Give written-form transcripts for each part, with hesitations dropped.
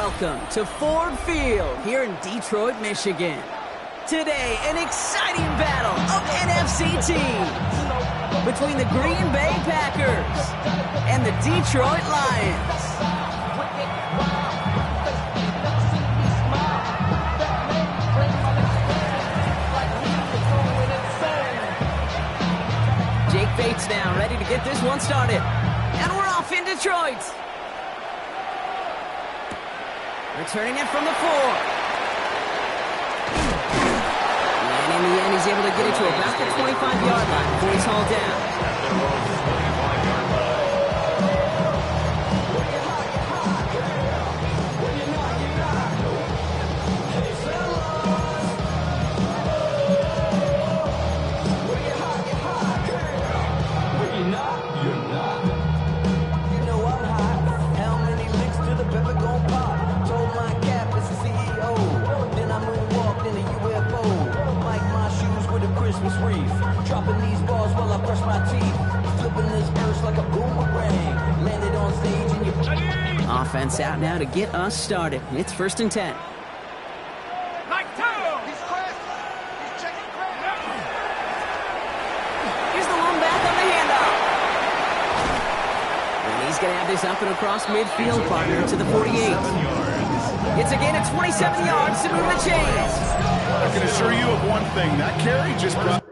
Welcome to Ford Field here in Detroit, Michigan. Today, an exciting battle of NFC teams between the Green Bay Packers and the Detroit Lions. Jake Bates now ready to get this one started. And we're off in Detroit. Returning it from the 4. And in the end, he's able to get it to about the 25-yard line before he's hauled down. Dropping these balls while I brush my teeth. Flipping this verse like a boomerang. Landed on stage and you... Offense out now to get us started. It's 1st and 10. Here's the one back on the handoff. And he's going to have this up and across midfield, partner, to the 48. It's again at 27 yards to move the chains. I can assure you of one thing. That carry just brought...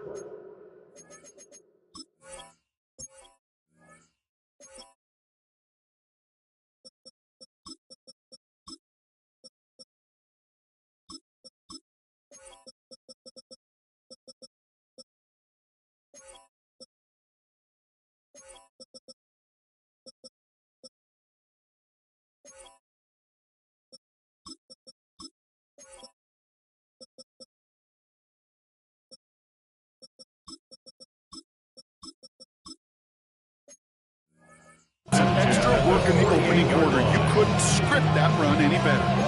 Some extra work in the opening quarter. You couldn't script that run any better.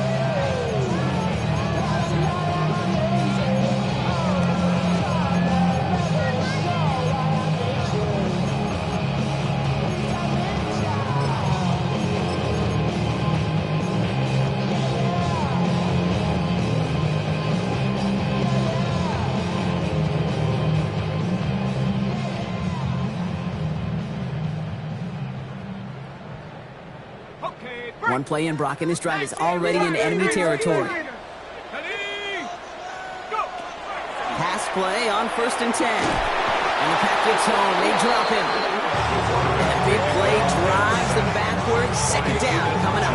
One play in, Brock, and this drive is already in enemy territory. Pass play on 1st and 10. And the pack gets home. They drop him. And a big play drives them backwards. 2nd down coming up.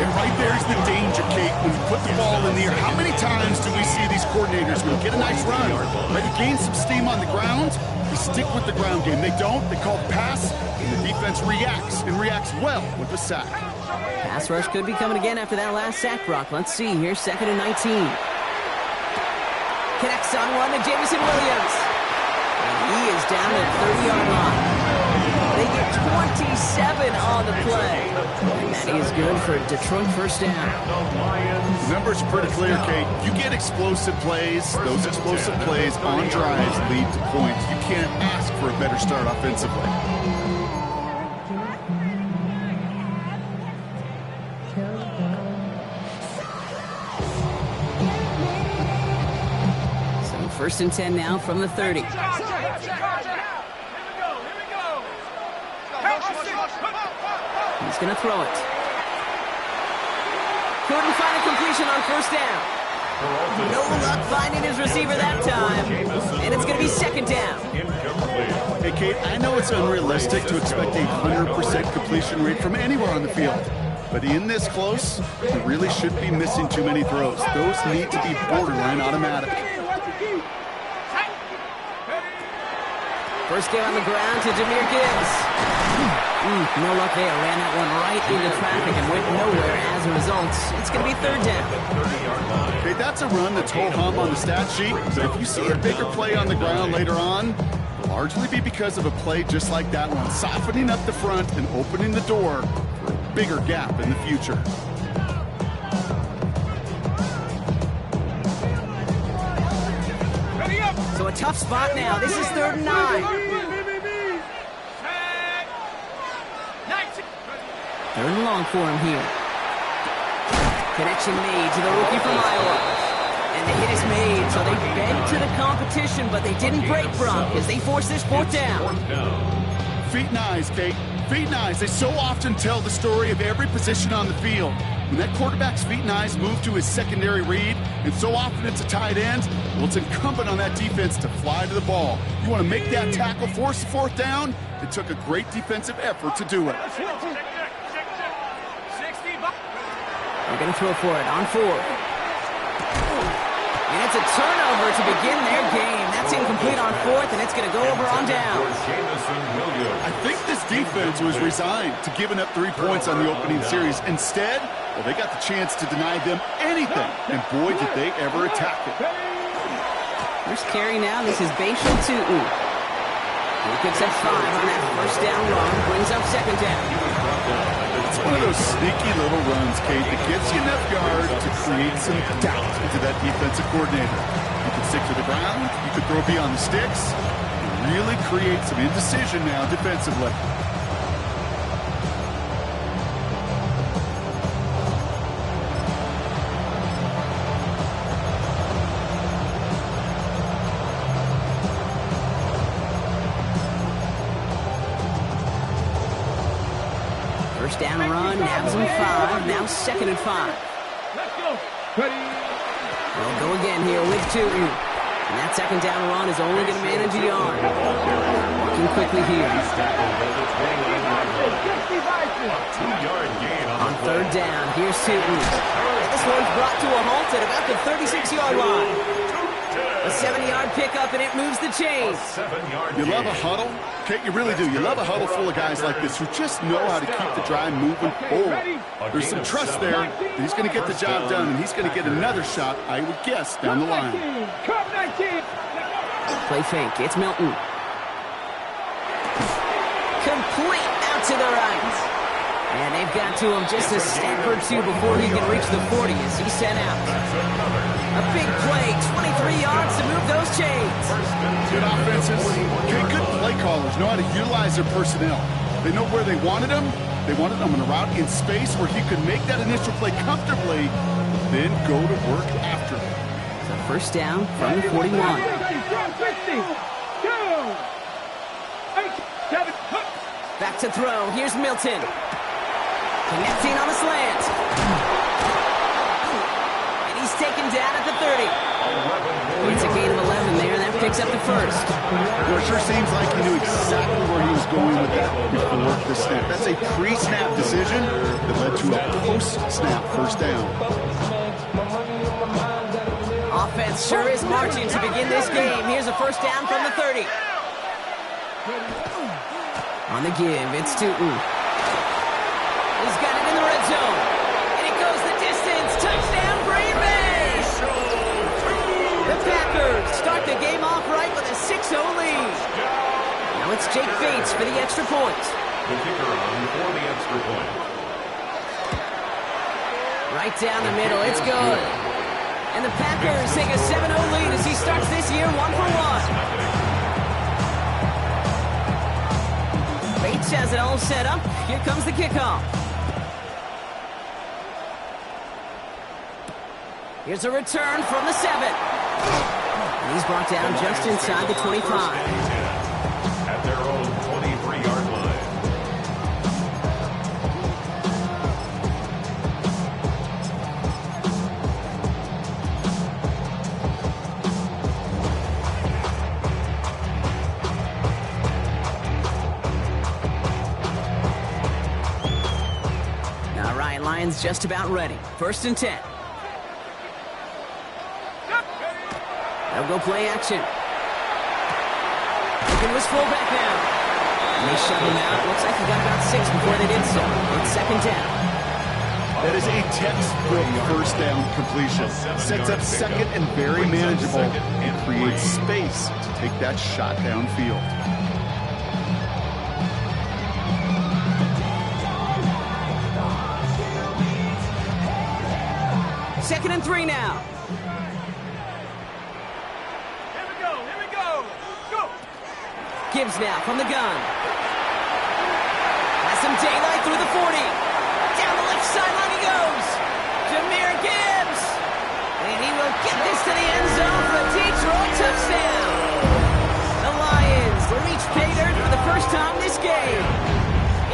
And right there's the danger, Kate, when you put the ball in the air. How many times do we see these coordinators go get a nice run, right? You gain some steam on the ground, you stick with the ground game. They don't, they call the pass, and the defense reacts, and reacts well with the sack. Pass rush could be coming again after that last sack, Brock. Let's see here, 2nd and 19. Connects on one to Jameson Williams. And he is down at 30-yard line. They get 27 on the play. And that is good for Detroit 1st down. The numbers are pretty clear, Kate. You get explosive plays. Those explosive plays on drives lead to points. You can't ask for a better start offensively. So 1st and 10 now from the 30. He's going to throw it. Couldn't find a completion on 1st down. No luck finding his receiver that time. And it's going to be 2nd down. Hey, Kate, I know it's unrealistic to expect a 100% completion rate from anywhere on the field. But in this close, you really shouldn't be missing too many throws. Those need to be borderline automatic. First game on the ground to Jahmyr Gibbs. No luck there. Ran that one right into traffic and went nowhere as a result. It's going to be 3rd down. Okay, that's a run that's ho-hum on the stat sheet. But if you see a bigger play on the ground later on, it'll largely be because of a play just like that one, softening up the front and opening the door for a bigger gap in the future. So a tough spot now. This is 3rd and 9. 3rd and long for him here. Connection made to the rookie from Iowa. And the hit is made, so they bent to the competition, but they didn't break from as they force this fourth down. Feet and eyes, Kate. Feet and eyes. They so often tell the story of every position on the field. When that quarterback's feet and eyes move to his secondary read, and so often it's a tight end, well, it's incumbent on that defense to fly to the ball. You want to make that tackle, force the fourth down? It took a great defensive effort to do it. They're going to throw for it on fourth. And it's a turnover to begin their game. That's incomplete on fourth, and it's going to go over on down. I think this defense was resigned to giving up 3 points on the opening series. Instead, well, they got the chance to deny them anything, and boy, did they ever attack it. First carry now, this is Bashal Tutin. He picks up 5 on that first down run, brings up second down. It's one of those sneaky little runs, Kate, that gets you enough yard to create some doubt into that defensive coordinator. You can stick to the ground, you can throw beyond the sticks, and really create some indecision now defensively. First down run, nabs him 5, now second and 5. Let's go. Ready. They'll go again here with Tutin. And that second down run is only going to manage a yard. Working quickly here. On third down, here's Tutin. This one's brought to a halt at about the 36-yard line. A 7-yard pickup, and it moves the chains. You love a huddle? Kate, you really do. You love a huddle full of guys like this who just know how to keep the drive moving forward. There's some trust there that he's going to get the job done, and he's going to get another shot, I would guess, down the line. Play fake. It's Milton. Complete out to the right. And they've got to him just a step or two before he can reach the 40 as he's sent out. A big play, 23 yards to move those chains. Good offenses. Okay, good play callers know how to utilize their personnel. They know where they wanted him. They wanted him on a route in space where he could make that initial play comfortably, then go to work after it. So first down from the 41. Back to throw. Here's Milton. Connecting on a slant. And he's taken down at the 30. It's a gain of 11 there, and that picks up the first. Well, it sure seems like he knew exactly where he was going with that before the snap. That's a pre-snap decision that led to a post-snap first down. Offense sure is marching to begin this game. Here's a first down from the 30. On the give, it's Tutin. He's got it in the red zone. And it goes the distance. Touchdown, Green Bay! The Packers start the game off right with a 6-0 lead. Now it's Jake Bates for the extra point. The kicker on for the extra point. Right down the middle, it's good. And the Packers take a 7-0 lead as he starts this year 1-for-1. Bates has it all set up. Here comes the kickoff. Here's a return from the 7. And he's brought down just inside the 25. At their own 23-yard line. All right, Lions just about ready. First and 10. They'll go play action. Looking was fullback now. And they shut him out. Looks like he got about 6 before they did so. It's second down. That is a textbook first down completion. Sets up second and very manageable and creates space to take that shot downfield. Second and 3 now. Gibbs now from the gun. Has some daylight through the 40. Down the left sideline he goes. Jameer to the end zone for a Detroit touchdown. The Lions reach pay dirt for the first time this game.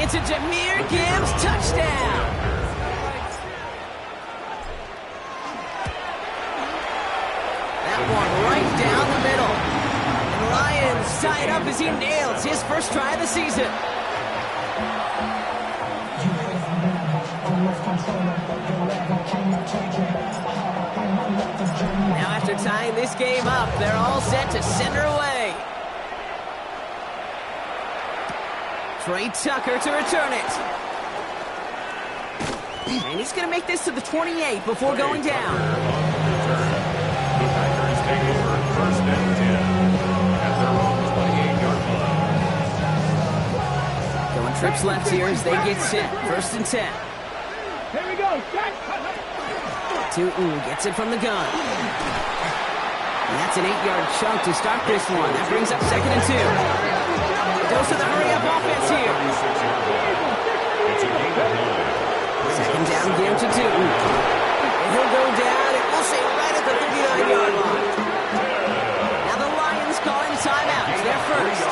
It's a Jahmyr Gibbs touchdown. That one right down the middle. And the Lions tie it up as he nails his first try of the season. Now after tying this game up, they're all set to send her away. Trey Tucker to return it. And he's going to make this to the 28 before going down. The Packers take over first and 10 at their own 28-yard line. Going trips left here as they get set. First and 10. Here we go. Tootin gets it from the gun. And that's an 8-yard chunk to start this one. That brings up second and 2. Goes to the hurry-up offense here. It's a gain of 9. Second down again to Tootin. And he'll go down, and we'll say right at the 39-yard line. Now the Lions calling timeout. It's their first.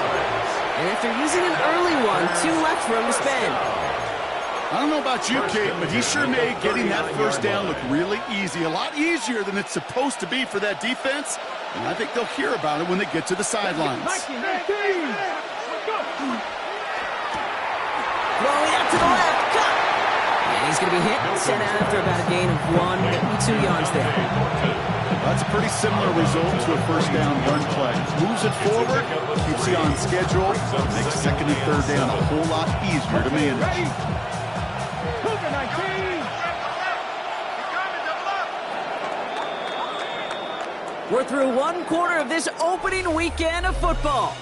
And after using an early one, 2 left for him to spend. I don't know about you, Kate, but he sure made getting that first down look really easy. A lot easier than it's supposed to be for that defense. And I think they'll hear about it when they get to the sidelines. Throwing out to the left. Cut. And he's going to be hit and sent out after about a gain of 1, maybe 2 yards there. That's a pretty similar result to a first down run play. Moves it forward, keeps you on schedule, makes second and third down a whole lot easier to manage. We're through one quarter of this opening weekend of football.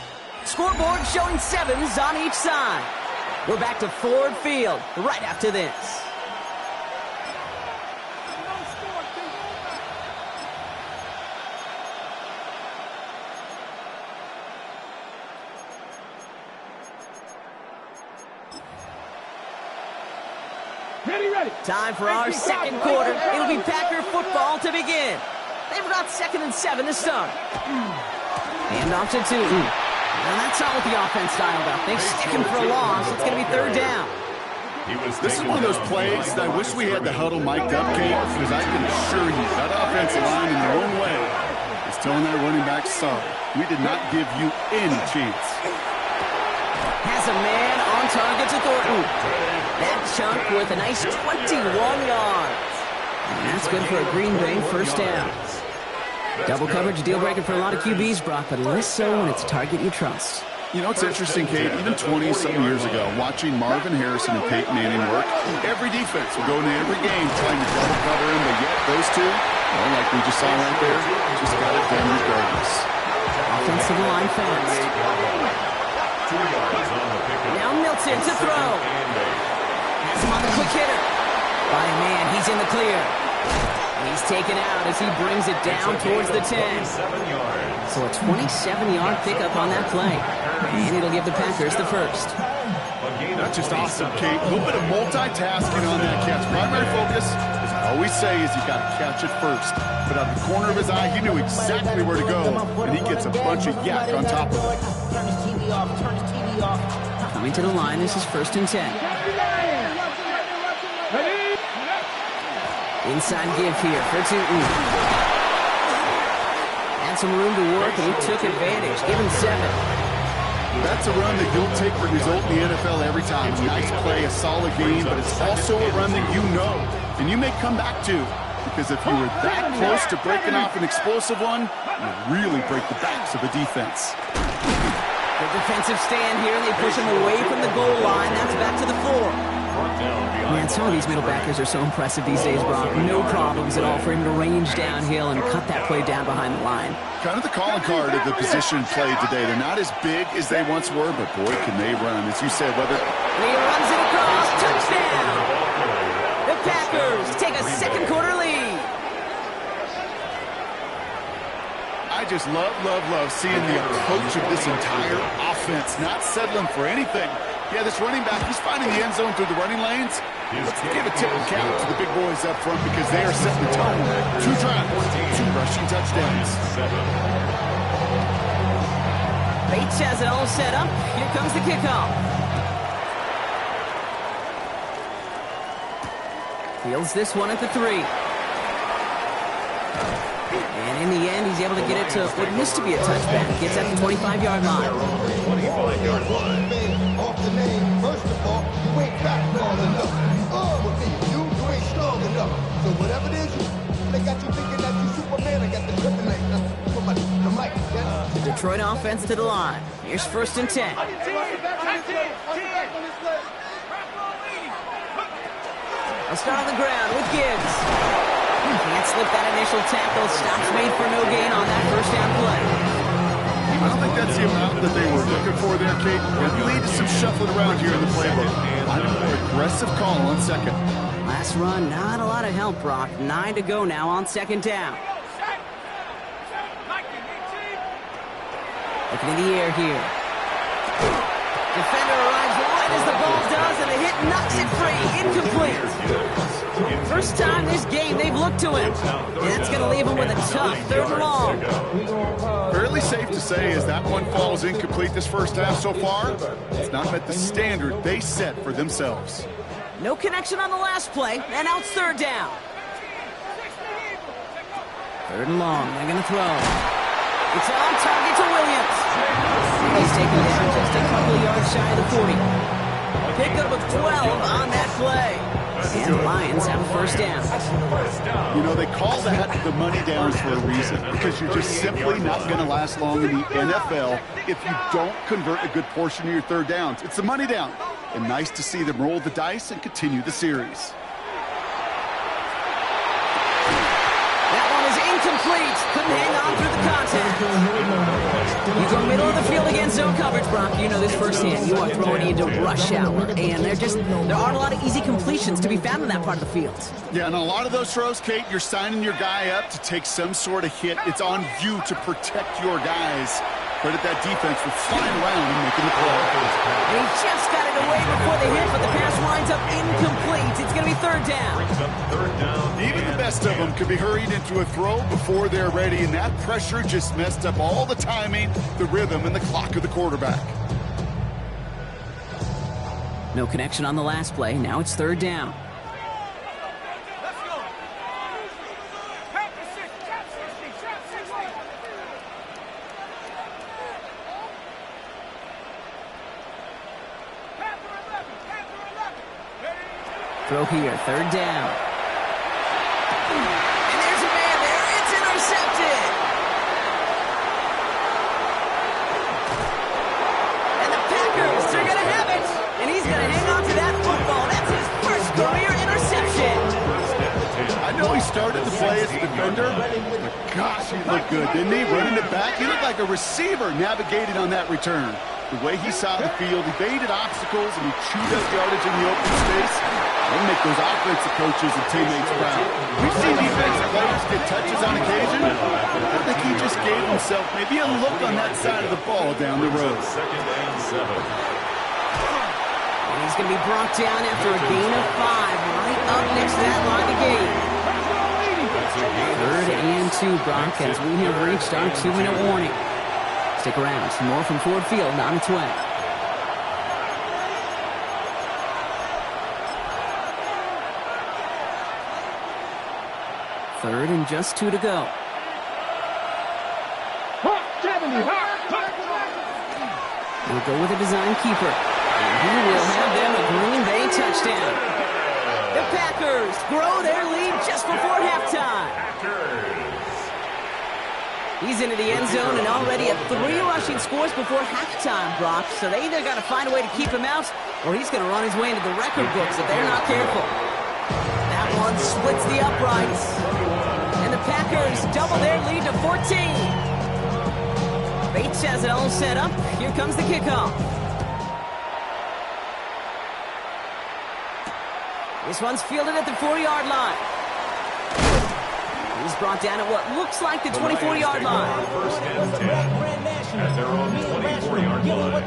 Scoreboard showing 7s on each side. We're back to Ford Field right after this. Ready. Time for our second quarter. It'll be Packer football to begin. They've got second and 7 to start. Hand off to Tootin. And that's not what the offense styled up. They stick him for a loss. It's going to be third down. This is one of those plays that I wish we had the huddle mic'd up, Kate, because I can assure you that offensive line in their own way is telling that running back, sorry, we did not give you any chance. Has a man on target to Thornton. That chunk worth a nice 21 yards. And that's good for a Green Bay first down. Double coverage, deal breaker for a lot of QBs, Brock, but less so when it's a target you trust. You know, it's interesting, Kate, even 20-something years ago, watching Marvin Harrison and Peyton Manning work, every defense would go into every game trying to double cover him, but yet those two, well, like we just saw right there, just got it done regardless. Offensive line fast. Now Milton to throw. Has him on the quick hitter. By a man, he's in the clear. He's taken out as he brings it down towards the 10. So a 27-yard pickup on that play. And it'll give the Packers the first. That's just awesome, Kate. A little bit of multitasking on that catch. Primary focus, as I always say, is you got to catch it first. But out of the corner of his eye, he knew exactly where to go, and he gets a bunch of yak on top of it. Coming to the line, this is first and 10. Inside give here for Tootin. Had some room to work, and he took advantage. Give him 7. That's a run that you'll take the result in the NFL every time. Nice play, a solid game, but it's also a run that you know, and you may come back to, because if you were that close to breaking off an explosive one, you really break the backs of the defense. Good defensive stand here, and they push him away from the goal line. That's back to the 4. Man, some of these middle backers are so impressive these days, Brock. No problems at all for him to range downhill and cut that play down behind the line. Kind of the calling card of the position played today. They're not as big as they once were, but boy, can they run. As you said, whether... And he runs it across. Touchdown! The Packers take a second quarter lead. I just love seeing the approach of this entire offense, not settling for anything. Yeah, this running back, he's finding the end zone through the running lanes, Let's give a tip and count to the big boys up front because they are setting the tone. 2 drives, 2 rushing touchdowns. Bates has it all set up. Here comes the kickoff. Fields this one at the 3. And in the end, he's able to get it to what used to be a touchback. Gets at the 25-yard line. 25-yard line. Off the name, first of all, you ain't fat long enough. With me, you ain't strong enough. So whatever it is, they got you thinking that you Superman. I got the kryptonite for the mic. Yes? The Detroit offense to the line. Here's 1st and 10. I'll start on the ground with Gibbs. Can't slip that initial tackle. Stops made for no gain on that 1st down play. I don't think that's the amount that they were looking for there, Kate. It leads to some shuffling around here in the playbook. I'm a more aggressive call on 2nd. Last run, not a lot of help, Brock. 9 to go now on 2nd down. Looking in the air here. Defender arrives right as the ball does, and the hit knocks it free. Incomplete. First time this game they've looked to him. And that's going to leave him with a tough 3rd and long. Fairly safe to say as that one falls incomplete this first half so far, it's not met the standard they set for themselves. No connection on the last play, and now it's 3rd down. 3rd and long, they're going to throw. It's on target to Williams. He's taken down just a couple yards shy of the 40. Pickup of 12 on that play. And the Lions have a 1st down. You know, they call that the money downs for a reason because you're just simply not going to last long in the NFL if you don't convert a good portion of your 3rd downs. It's the money down. And nice to see them roll the dice and continue the series. That one is incomplete. Couldn't hang on through the contact. You go middle of the field against zone coverage, Brock. You know this firsthand. You are throwing into rush hour, and there aren't a lot of easy completions to be found in that part of the field. Yeah, and a lot of those throws, Kate, you're signing your guy up to take some sort of hit. It's on you to protect your guys. Credit that defense for flying around and making the play. And he just got it away before the hit, but the pass winds up incomplete. It's going to be 3rd down. Even the best of them could be hurried into a throw before they're ready, and that pressure just messed up all the timing, the rhythm, and the clock of the quarterback. No connection on the last play. Now it's 3rd down. Throw here, 3rd down. And there's a man there. It's intercepted. And the Packers are going to have it. And he's going to hang on to that football. That's his 1st career interception. I know he started the play as a defender, but gosh, he looked good, didn't he? Running it back, he looked like a receiver navigated on that return. The way he saw the field, he evaded obstacles, and he chewed up yardage in the open space. They make those offensive coaches and teammates proud. We've seen defensive players get touches on occasion. I think he just gave himself maybe a look on that side of the ball down the road. 2nd and 7. And he's going to be brought down after a gain of 5, right up next to that line of game. 3rd and 2, Brock, as we have reached our 2-minute warning. Stick around. Some more from Ford Field on its way. Third and just 2 to go. We'll go with a design keeper. And he will have them a Green Bay touchdown. The Packers grow their lead just before halftime. He's into the end zone and already at 3 rushing scores before halftime, Brock. So they either got to find a way to keep him out, or he's going to run his way into the record books if they're not careful. That one splits the uprights. And the Packers double their lead to 14. Bates has it all set up. Here comes the kickoff. This one's fielded at the 4-yard line. He's brought down at what looks like the 24-yard line. First and 10 at their own 24-yard line.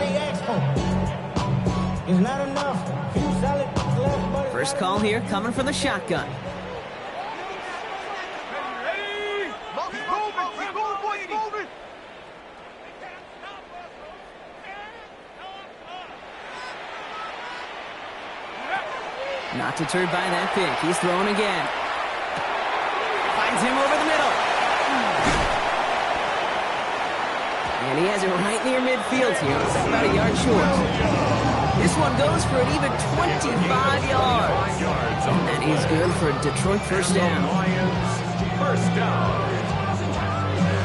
It's not enough. Few solid First call here coming from the shotgun. Not deterred by that pick. He's throwing again. Finds him over the middle. And he has it right near midfield here. It's about a yard short. This one goes for an even 25 yards. And he's good for a Detroit first down. First down.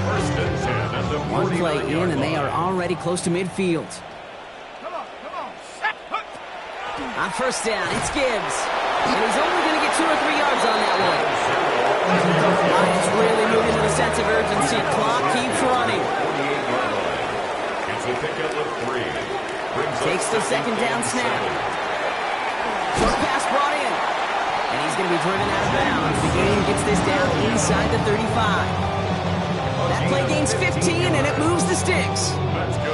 First and 10 at the 49 One play in, and they are already close to midfield. On first down, it's Gibbs. And he's only going to get 2 or 3 yards on that one. Lions really moving to the sense of urgency. Clock keeps running. It's a pickup of 3. Takes the second down snap. Short pass brought in. And he's going to be driven out of bounds. The game gets this down inside the 35. That play gains 15, and it moves the sticks.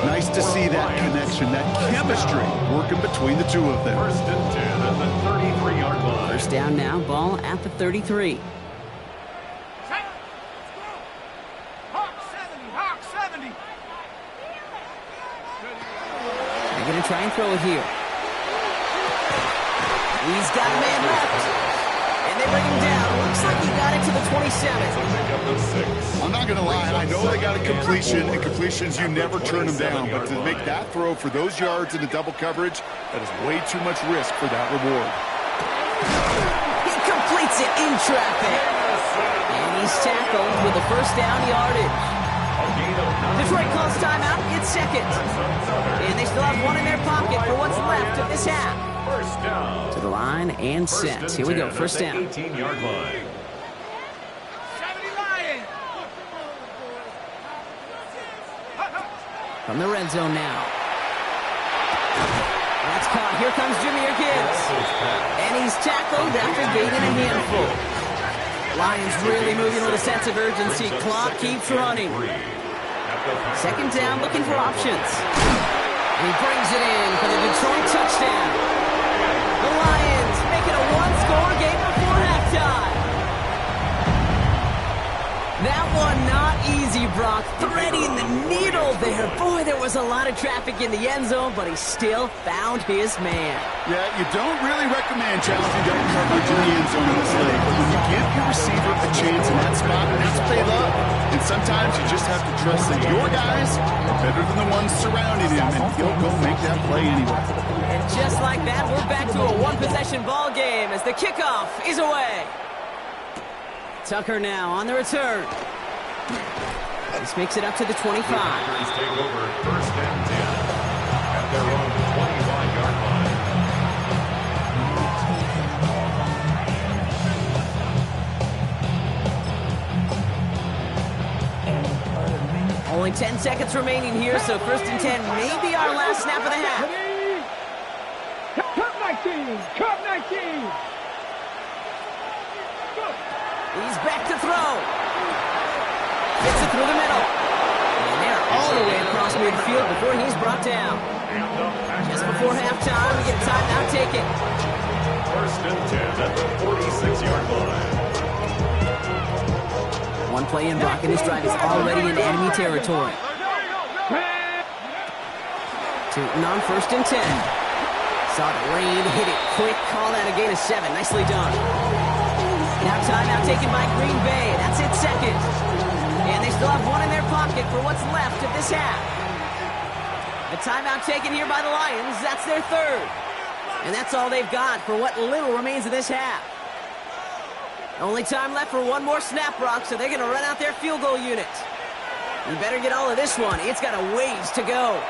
Nice to see that connection, that chemistry working between the two of them. First and 10 at the 33-yard line. First down now, ball at the 33. Hawk 70, Hawk 70. They're going to try and throw it here. He's got a man left. And they bring him down. Looks like he got it to the 27. Pickup of 6. I'm not going to lie, I know they got a completion, and completions, you never turn them down. But to make that throw for those yards in the double coverage, that is way too much risk for that reward. He completes it in traffic. And he's tackled with a first down yardage. Detroit calls timeout. It's second. And they still have one in their pocket for what's left of this half. First down. To the line and set. Here we go, first down. 18-yard line. 70 Lions. From the red zone now. That's caught. Here comes Jahmyr Gibbs. And he's tackled after gaining a handful. Lions really moving with a sense of urgency. Clock keeps running. Second down, looking for options. And he brings it in for the Detroit touchdown. The Lions make it a one-score game before halftime. That one not easy, Brock. Threading the needle there. Boy, there was a lot of traffic in the end zone, but he still found his man. Yeah, you don't really recommend challenging double coverage in the end zone in this league. But when you give your receiver a chance in that spot, that's what they love. And sometimes you just have to trust that your guys are better than the ones surrounding him, and he'll go make that play anyway. And just like that, we're back to a one-possession ball game as the kickoff is away. Tucker now on the return. This makes it up to the 25. Packers take over first and 10 at their own 25-yard line. Only 10 seconds remaining here, so first and 10 may be our last snap of the half. Cup 19, Cup 19. He's back to throw. Gets it through the middle. And they're all the way across midfield before he's brought down. Just before halftime, we get a timeout taken. First and 10 at the 46-yard line. One play in, Brock, and his drive is already in enemy territory. Tootin on first and 10. Saw the rain, hit it quick, call that a gain of 7. Nicely done. Now timeout taken by Green Bay. That's it, second. And they still have one in their pocket for what's left of this half. The timeout taken here by the Lions. That's their third. And that's all they've got for what little remains of this half. Only time left for one more snap, Brock, so they're going to run out their field goal unit. You better get all of this one. It's got a ways to go.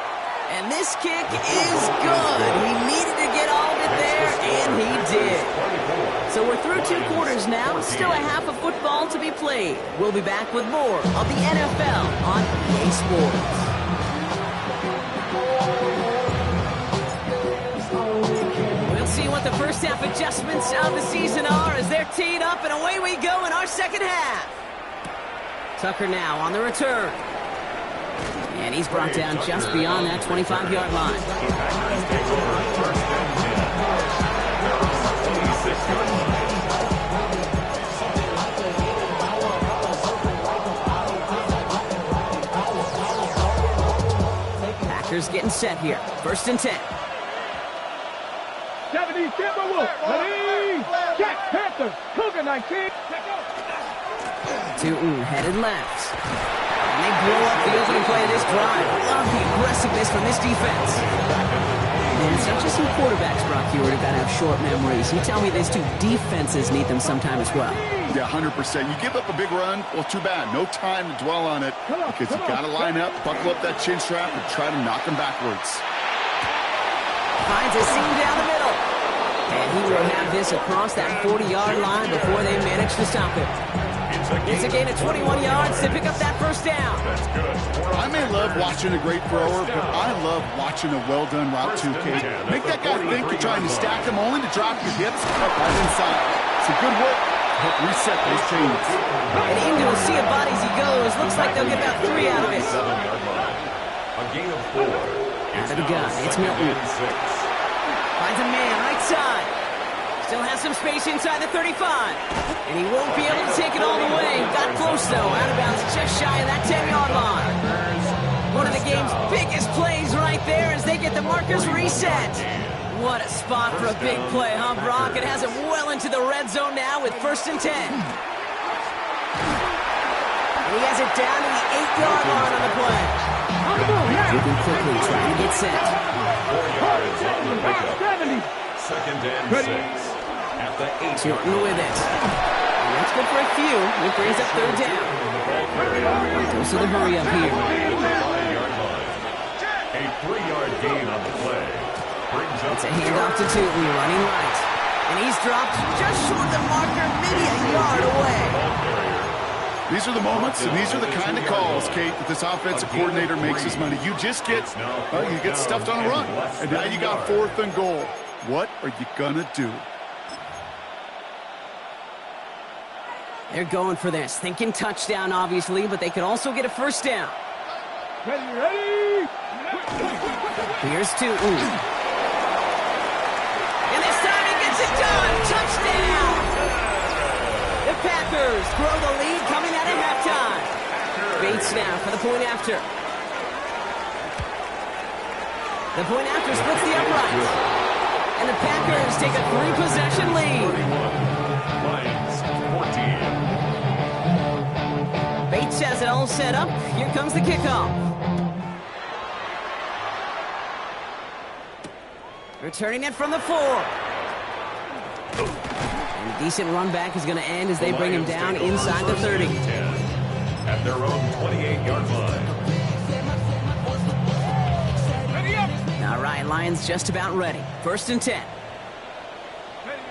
And this kick is good. He needed to get all of it there, and he did. So we're through 2 quarters now. Still a half of football to be played. We'll be back with more of the NFL on EA Sports. We'll see what the first half adjustments of the season are as they're teed up, and away we go in our second half. Tucker now on the return. And he's brought down just beyond that 25-yard line. and set here. 1st and 10. 70 Timberwolves. Ready? Check. Panthers. Cougar 19. Tootin headed left. And they blow up the opening play of this drive. Love the aggressiveness from this defense. And it's not just some quarterbacks, Brock Huard, who got to have short memories. You tell me these two defenses need them sometime as well. Yeah, 100%. You give up a big run, well, too bad. No time to dwell on it because you got to line up, buckle up that chin strap, and try to knock them backwards. Finds a seam down the middle. And he will have this across that 40-yard line before they manage to stop it. It's a gain of 21 yards to pick up that 1st down. I may love watching a great thrower, but I love watching a well-done route too, Kate. Make that guy think you're trying to stack him only to drop your hips right inside. It's a good work. Help reset those chains. And into a sea of bodies he goes. Looks like they'll get about 3 out of it. A gain of 4. Out of the gun. It's Milton. Finds a man right side. Still has some space inside the 35. And he won't be able to take it all the way. Got close, though. Out of bounds just shy of that 10-yard line. One of the game's biggest plays right there as they get the markers reset. What a spot for a big play, huh, Brock? It has him well into the red zone now with 1st and 10. And he has it down to the 8-yard line on the play. Moving quickly, trying to get set. 4 yards on the pickup. 2nd and 6. At the 8-yard Shooting with it. And that's good for a few. It brings up 3rd down. Goes to the hurry up here. 5-yard line. A 3-yard gain on the play. Brings up It's a handoff to Tootin, running right. And he's dropped just short of the marker, maybe a yard away. These are the moments, and these are the kind of calls, Kate, that this offensive coordinator makes his money. You just get, you get stuffed on a run, and now you got 4th and goal. What are you gonna do? They're going for this, thinking touchdown, obviously, but they could also get a 1st down. Ready? Here's Tootin. And this time he gets it done. Touchdown! The Packers grow the lead coming out of halftime. Bates now for the point after. The point after splits the uprights. And the Packers take a 3-possession lead. Lions 14. Bates has it all set up. Here comes the kickoff. Returning it from the 4. And a decent run back is going to end as they bring him down inside the 30. At their own 28-yard line. Ready up. All right, Lions just about ready. 1st and 10.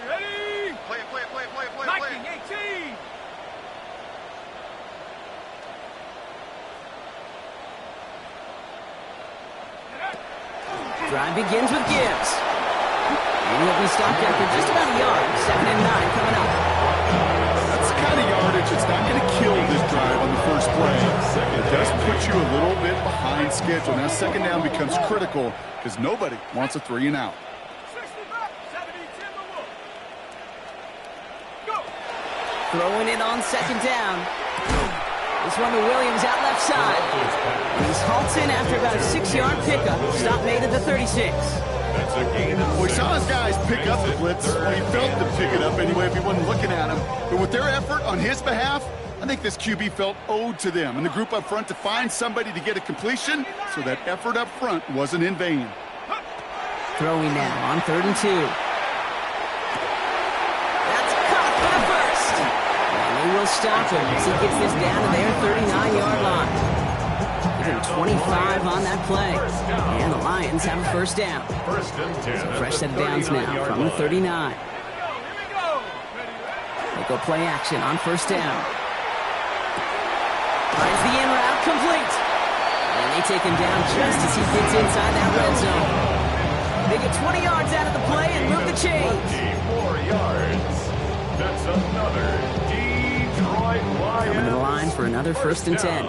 Ready? Play. Viking 18. Drive begins with Gibbs. And he'll be stopped after just about a yard. 2nd and 9 coming up. That's the kind of yardage that's not going to kill this drive on the first play. It does put you a little bit behind schedule. Now 2nd down becomes critical because nobody wants a 3 and out. 65, 70 Timberwolves. Go. Throwing it on 2nd down. This one to Williams out left side. And he halts in after about a 6-yard pickup. Stop made at the 36. That's a gain of Well, he saw his guys pick up the blitz. Well, he felt them pick it up anyway if he wasn't looking at him. But with their effort on his behalf, I think this QB felt owed to them and the group up front to find somebody to get a completion, so that effort up front wasn't in vain. Throwing now on 3rd and 2. That's caught for the 1st. And they will stop him as he gets this down to their 39-yard line. Even 25 on that play. And the Lions have a 1st down. 1st and 10. Fresh set of downs now from the 39. Here we go. They go play action on 1st down. Finds the in route complete. And they take him down just as he gets inside that red zone. They get 20 yards out of the play and move the chains. 24 yards. That's another Detroit Lions. Coming to the line for another 1st and 10.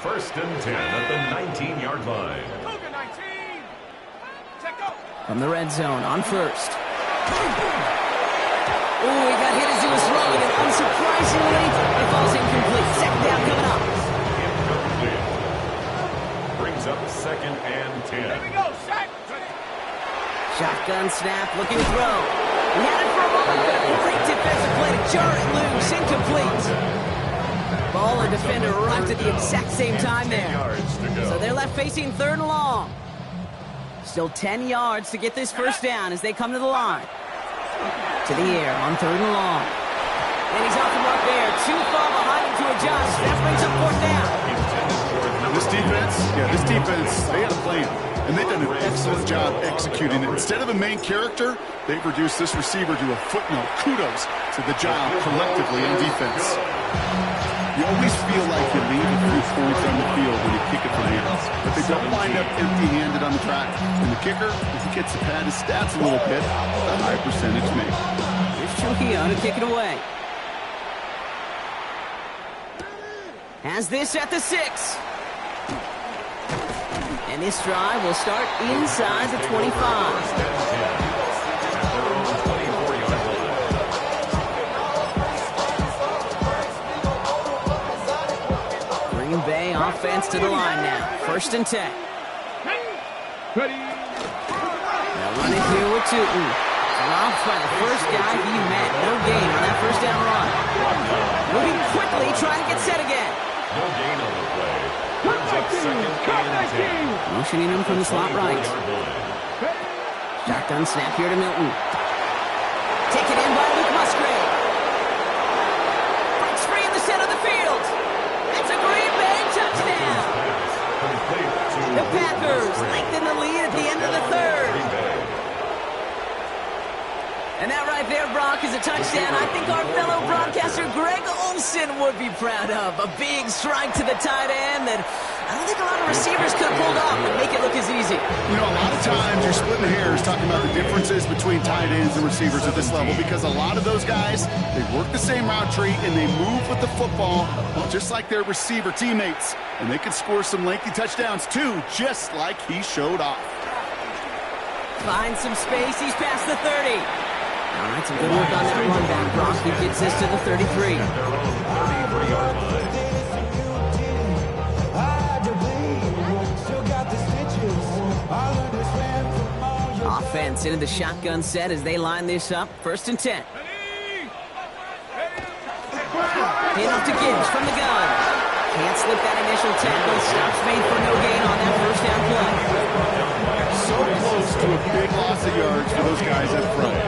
1st and 10 at the 19-yard line. Cougar 19. Check go. From the red zone on 1st. Oh, he got hit as he was throwing, and unsurprisingly, it falls incomplete. 2nd down coming up. Incomplete. Brings up 2nd and 10. Shotgun snap, looking to throw. He had it for a moment, but a great defensive play to jar it loose, incomplete. Ball and defender arrived at the exact same time there. So they're left facing 3rd and long. Still 10 yards to get this first down as they come to the line. To the air on 3rd and long. And he's off the mark there. Too far behind him to adjust. That brings up 4th down. This defense, they had a plan. And they've done an excellent job executing it. Instead of a main character, they've reduced this receiver to a footnote. Kudos to the job collectively on defense. You always feel like you leave a few points on the field when you kick it from here. But they don't wind up empty-handed on the track. And the kicker, if he gets to pad his stats a little bit, a high percentage make. Here's Trujillo to kick it away. Has this at the 6. And this drive will start inside the 25. Green Bay offense to the line now. 1st and 10. Ready. They'll run it here with Tootin. Dropped by the first guy he met. No gain on that 1st down run. Moving quickly, trying to get set again. No gain on the play. Motioning him from the slot right. Shotgun snap here to Milton. Taken in by Luke Musgrave. Breaks free in the center of the field. It's a Green Bay touchdown. The Packers lengthen the lead at the end of the 3rd. And that right there, Brock, is a touchdown I think our fellow broadcaster Greg Olsen would be proud of. A big strike to the tight end that I don't think a lot of receivers could have pulled off and make it look as easy. You know, a lot of times you're splitting hairs talking about the differences between tight ends and receivers at this level because a lot of those guys, they work the same route tree and they move with the football just like their receiver teammates. And they can score some lengthy touchdowns too, just like he showed off. Finds some space. He's past the 30. All right, some good work on that run back. Brock, he gets this to the 33. Offense into the shotgun set as they line this up. 1st and 10. Hand off to Gibbs from the gun. Can't slip that initial tackle. Stops made for no gain on that 1st down play. So close to a big loss of yards for those guys up front.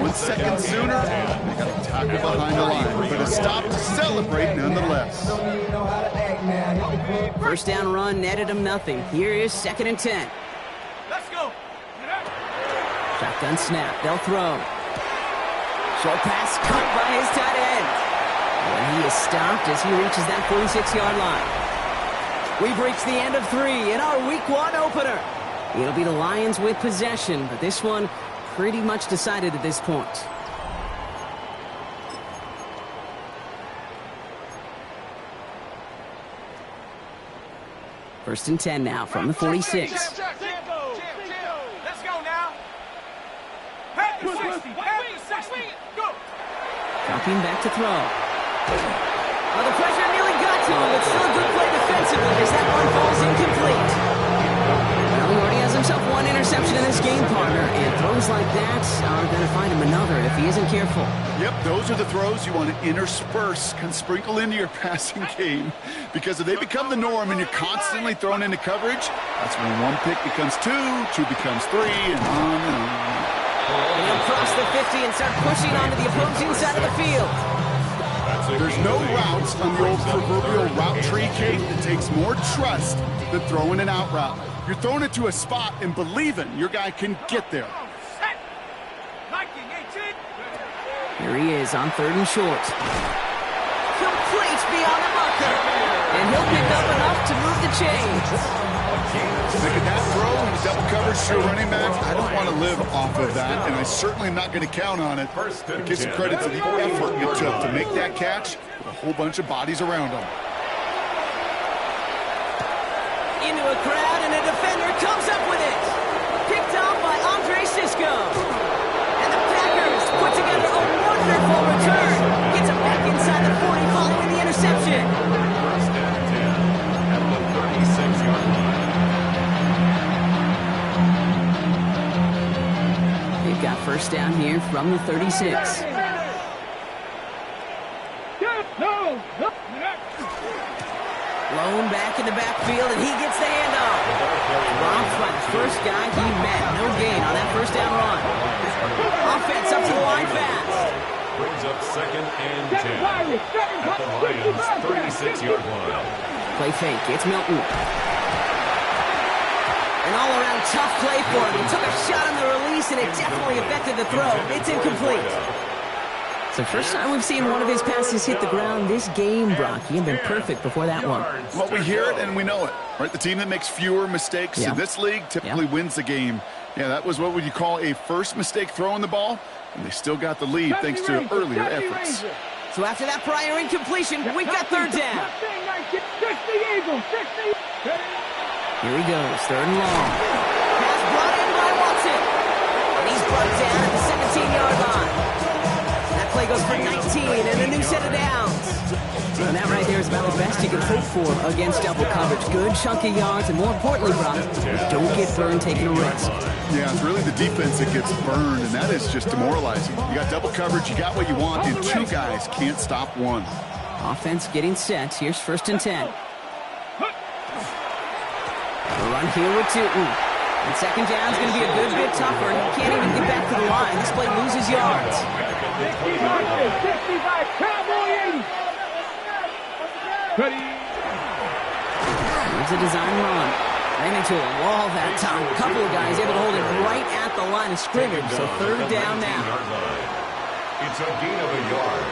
1 second sooner, they got a tackle behind the line. But a stop to celebrate nonetheless. 1st down run netted him nothing. Here is 2nd and 10. Let's go. Shotgun snap. They'll throw. Short pass cut by his tight end. And he is stopped as he reaches that 46-yard line. We've reached the end of 3 in our Week 1 opener. It'll be the Lions with possession, but this one pretty much decided at this point. First and 10 now from the 46. Let's go now. Head to 60. Head to 60. Go. Dropping back to throw. The pressure nearly got to him, but still a good play defensively as that one falls incomplete. Well, he already has himself 1 interception in this game, partner, and throws like that are going to find him another if he isn't careful. Yep, those are the throws you want to intersperse, can sprinkle into your passing game. Because if they become the norm and you're constantly thrown into coverage, that's when 1 pick becomes 2, 2 becomes 3, and on and on. And he'll cross the 50 and start pushing onto the opposing side of the field. There's no routes on the old proverbial route tree, Kate, that takes more trust than throwing an out route. You're throwing it to a spot and believing your guy can get there. Here he is on 3rd and short. Complete beyond the marker. And he'll pick up enough to move the chains. Look at that throw and double coverage to a running back. I don't want to live off of that, and I certainly am not going to count on it. It gives some credit to the effort it took to make that catch with a whole bunch of bodies around him. Into a crowd, and a defender comes up with it. Picked off by Andre Sisco. And the Packers put together a wonderful return. Gets him back inside the 40 following the interception. First and 10 at the 36-yard line. from the 36. Blown back in the backfield, and he gets the handoff. Dropped by the first guy he met. No gain on that first down run. Offense up to the line fast. Brings up 2nd and 10 at the Lions' 36-yard line. Play fake. It's Milton. An all-around tough play for him. He took a shot on the release, and it definitely affected the throw. It's incomplete. It's the first time we've seen one of his passes hit the ground this game, Brock. He had been perfect before that one. Well, we hear it and we know it, right? The team that makes fewer mistakes in this league typically wins the game. Yeah, that was what would you call a first mistake throwing the ball, and they still got the lead thanks to earlier efforts. So after that prior incompletion, we got third down. Here he goes, 3rd and long. Pass brought in by Watson. And he's brought down at the 17-yard line. That play goes for 19 and a new set of downs. And that right there is about the best you can hope for against double coverage. Good chunk of yards, and more importantly, Brock, don't get burned taking a risk. Yeah, it's really the defense that gets burned, and that is just demoralizing. You got double coverage, you got what you want, and 2 guys can't stop one. Offense getting set. Here's 1st and 10. The run here with Tootin. And 2nd down's going to be a good bit tougher. He can't even get back to the line. This play loses yards. 65, Cowboy 80. Here's a design run. Ran into a wall that time. A couple of guys able to hold it right at the line of scrimmage. So 3rd down now. It's a gain of a yard.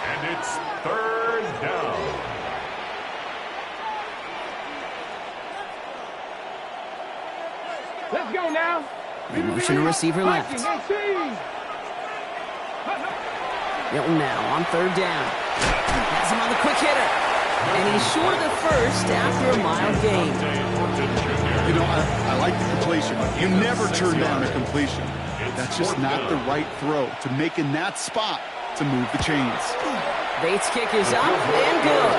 And it's 3rd down. Let's go now. The motion to receiver left. Milton now on 3rd down. Has him on the quick hitter. And he's short of the first after a mild gain. You know, I like the completion. You never turn down a completion. That's just not the right throw to make in that spot to move the chains. Bates' kick is up and good.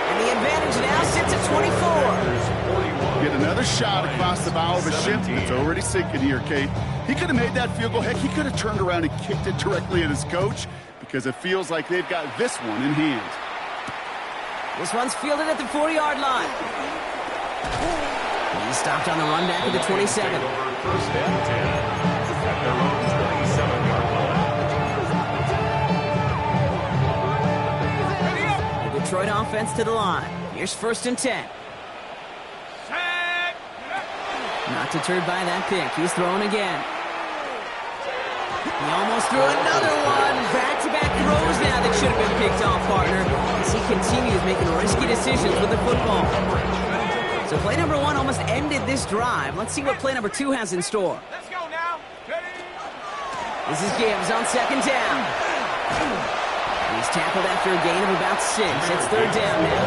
And the advantage now sits at 24. Get another shot across the bow of a ship that's already sinking here, Kate. He could have made that field goal. Heck, he could have turned around and kicked it directly at his coach because it feels like they've got this one in hand. This one's fielded at the 40-yard line. He stopped on the run back at the 27. 1st and 10 at their own 27-yard line. The Detroit offense to the line. Here's 1st and 10. Not deterred by that pick. He's throwing again. He almost threw another one. Back-to-back throws now that should have been picked off, partner, as he continues making risky decisions with the football. So play number 1 almost ended this drive. Let's see what play number 2 has in store. Let's go now. This is Gibbs on 2nd down. He's tackled after a gain of about 6. It's 3rd down now.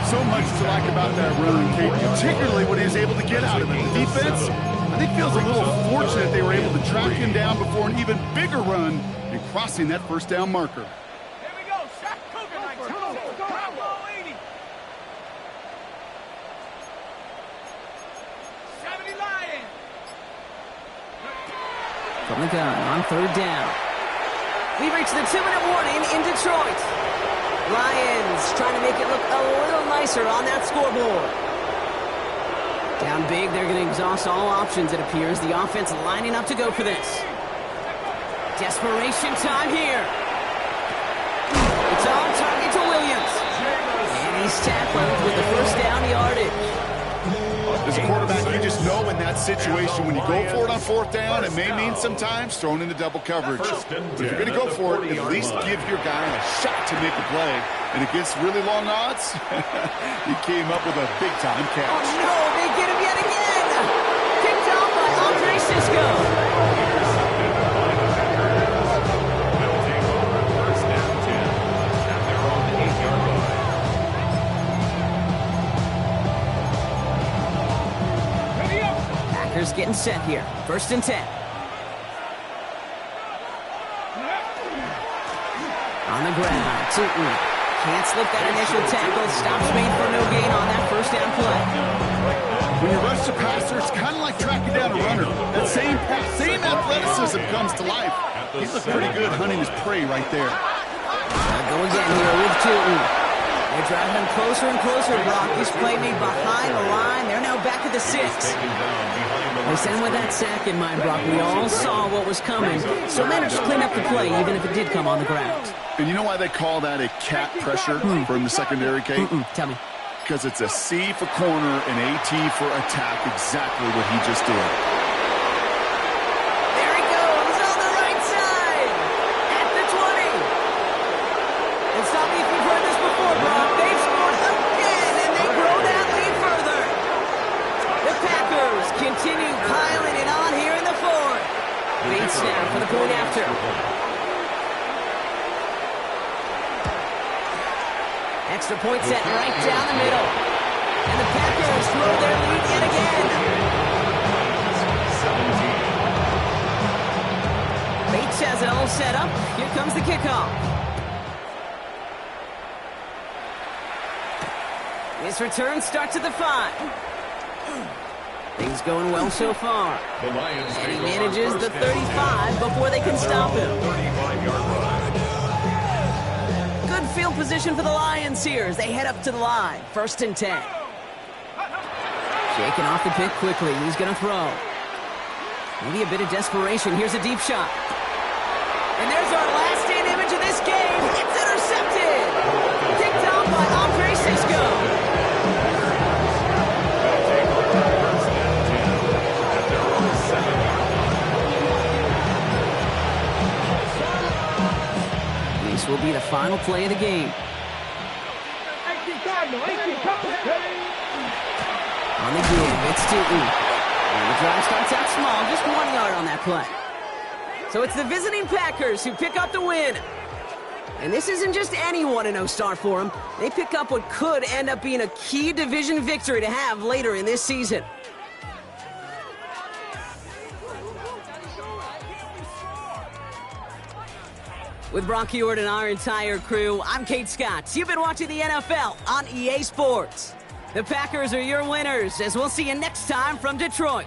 So much to like about that run, Kate, particularly what he was able to get out of it. The defense, I think, feels a little fortunate they were able to track him down before an even bigger run and crossing that 1st down marker. Here we go. Shot Cougar 19. Combo 80. 70 Lions. From the gun on 3rd down. We reach the 2-minute warning in Detroit. Lions trying to make it look a little nicer on that scoreboard. Down big, they're going to exhaust all options, it appears. The offense lining up to go for this. Desperation time here. It's on target to Williams. And he's tackled with the 1st down yardage. As a quarterback, you just know in that situation when you go for it on 4th down, it may mean sometimes thrown into double coverage. But if you're going to go for it, at least give your guy a shot to make a play. And against really long odds, he came up with a big-time catch. Oh, no, they get him yet again. Picked off by Andre Cisco. They'll take over 1st and 10 at their own 8-yard line. Packers getting set here. 1st and 10. On the ground, Tootin. Can't slip that initial tackle. Stops made for no gain on that 1st down play. When you rush the passer, it's kind of like tracking down a runner. That same athleticism comes to life. He looked pretty good hunting his prey right there. Go again here with Tootin. They're driving him closer and closer, Brock. This play made behind the line. They're now back at the 6. They sent him with that sack in mind, Brock. We all saw what was coming, so managed to clean up the play, even if it did come on the ground. And you know why they call that a cat pressure from the secondary, Kate? Tell me. Because it's a C for corner and a T for attack, exactly what he just did. There he goes on the right side at the 20. And stop me if you've heard this before, Brock. They've scored again, and they grow that lead further. The Packers continue piling it on here in the 4th. Lead snap for the point after. Extra point set right down the middle. And the Packers grow their lead yet again. 17. Bates has it all set up. Here comes the kickoff. This return starts at the 5. Things going well so far. And he manages the 35 before they can stop him. 35-yard run. Good field position for the Lions here as they head up to the line. 1st and 10. Shaking off the pick quickly. He's going to throw. Maybe a bit of desperation. Here's a deep shot. And there's our last stand image of this game. It's intercepted. Picked off by Andre Cisco. This will be the final play of the game. On the give, it's Tootin. And the drive starts out small, just 1 yard on that play. So it's the visiting Packers who pick up the win. And this isn't just any 1-0 start for them. They pick up what could end up being a key division victory to have later in this season. With Brock Huard and our entire crew, I'm Kate Scott. You've been watching the NFL on EA Sports. The Packers are your winners, as we'll see you next time from Detroit.